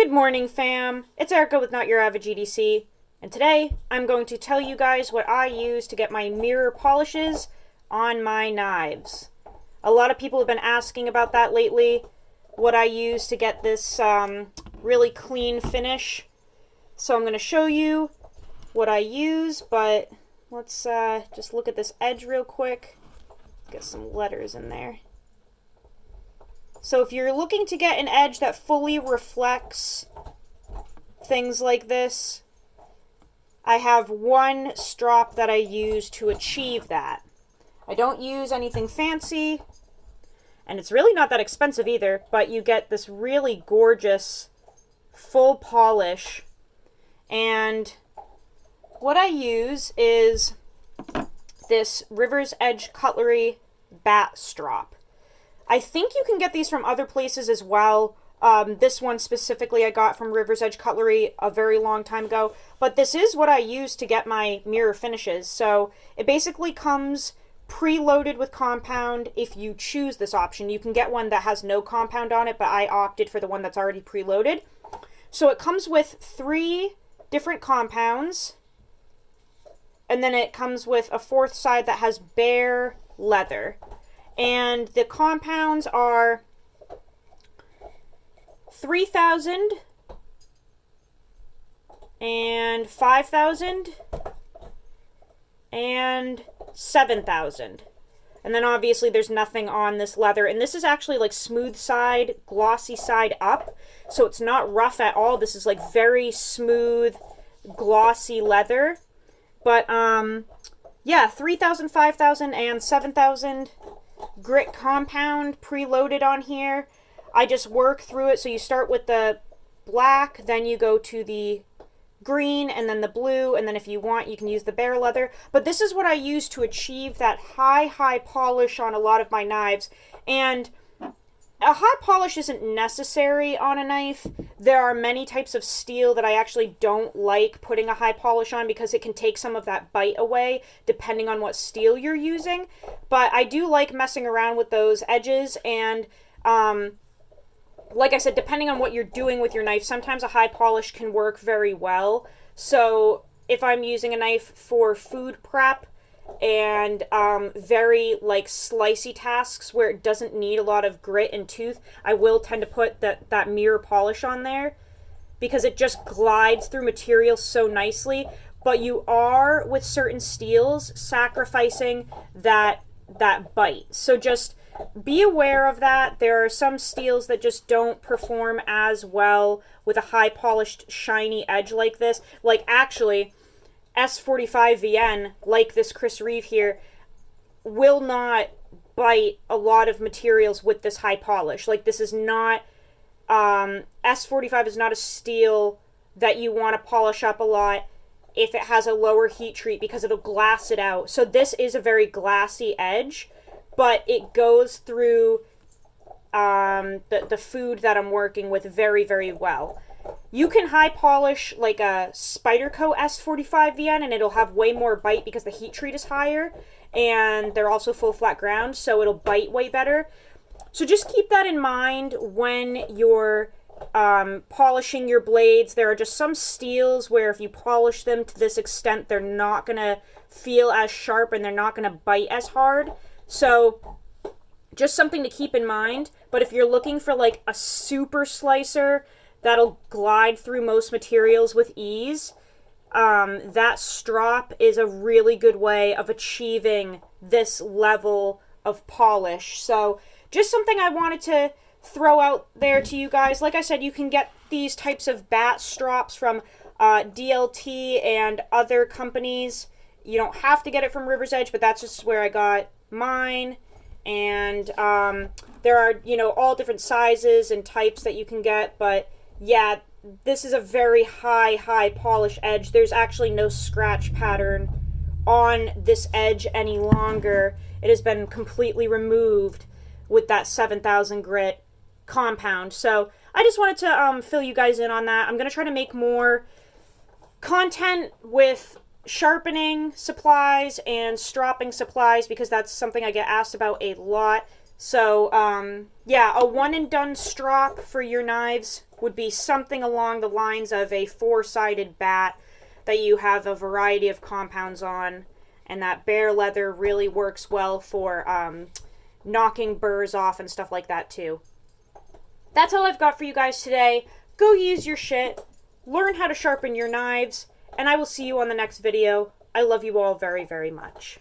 Good morning, fam. It's Erica with Not Your Average EDC, and today I'm going to tell you guys what I use to get my mirror polishes on my knives. A lot of people have been asking about that lately, what I use to get this really clean finish. So I'm going to show you what I use, but let's just look at this edge real quick. Get some letters in there. So if you're looking to get an edge that fully reflects things like this, I have one strop that I use to achieve that. I don't use anything fancy, and it's really not that expensive either, but you get this really gorgeous full polish. And what I use is this River's Edge Cutlery bat strop. I think you can get these from other places as well. This one specifically I got from River's Edge Cutlery a very long time ago. But this is what I use to get my mirror finishes. So it basically comes preloaded with compound if you choose this option. You can get one that has no compound on it, but I opted for the one that's already preloaded. So it comes with 3 different compounds. And then it comes with a 4th side that has bare leather. And the compounds are 3,000 and 5,000 and 7,000. And then obviously there's nothing on this leather. And this is actually like smooth side, glossy side up. So it's not rough at all. This is like very smooth, glossy leather. But yeah, 3,000, 5,000 and 7,000 grit compound preloaded on here. I just work through it. So you start with the black, then you go to the green, and then the blue, and then if you want you can use the bare leather. But this is what I use to achieve that high polish on a lot of my knives. And a high polish isn't necessary on a knife. There are many types of steel that I actually don't like putting a high polish on because it can take some of that bite away depending on what steel you're using. But I do like messing around with those edges, and like I said, depending on what you're doing with your knife, sometimes a high polish can work very well. So if I'm using a knife for food prep and very like slicey tasks where it doesn't need a lot of grit and tooth, I will tend to put that mirror polish on there because it just glides through material so nicely. But you are, with certain steels, sacrificing that bite. So just be aware of that. There are some steels that just don't perform as well with a high polished shiny edge like this. Like actually S45VN, like this Chris Reeve here, will not bite a lot of materials with this high polish. Like this is not, S45 is not a steel that you want to polish up a lot if it has a lower heat treat because it'll glass it out. So this is a very glassy edge, but it goes through the food that I'm working with very well. You can high polish like a Spyderco S45VN and it'll have way more bite because the heat treat is higher and they're also full flat ground, so it'll bite way better. So just keep that in mind when you're polishing your blades. There are just some steels where if you polish them to this extent, they're not going to feel as sharp and they're not going to bite as hard. So just something to keep in mind. But if you're looking for like a super slicer that'll glide through most materials with ease, that strop is a really good way of achieving this level of polish. So just something I wanted to throw out there to you guys. Like I said, you can get these types of bat strops from DLT and other companies. You don't have to get it from River's Edge, but that's just where I got mine. And there are, all different sizes and types that you can get. But yeah, this is a very high polish edge. There's actually no scratch pattern on this edge any longer. It has been completely removed with that 7,000 grit compound. So I just wanted to fill you guys in on that. I'm going to try to make more content with sharpening supplies and stropping supplies because that's something I get asked about a lot. So, yeah, a one and done strop for your knives would be something along the lines of a four-sided bat that you have a variety of compounds on, and that bare leather really works well for knocking burrs off and stuff like that too. That's all I've got for you guys today. Go use your shit, learn how to sharpen your knives, and I will see you on the next video. I love you all very, very much.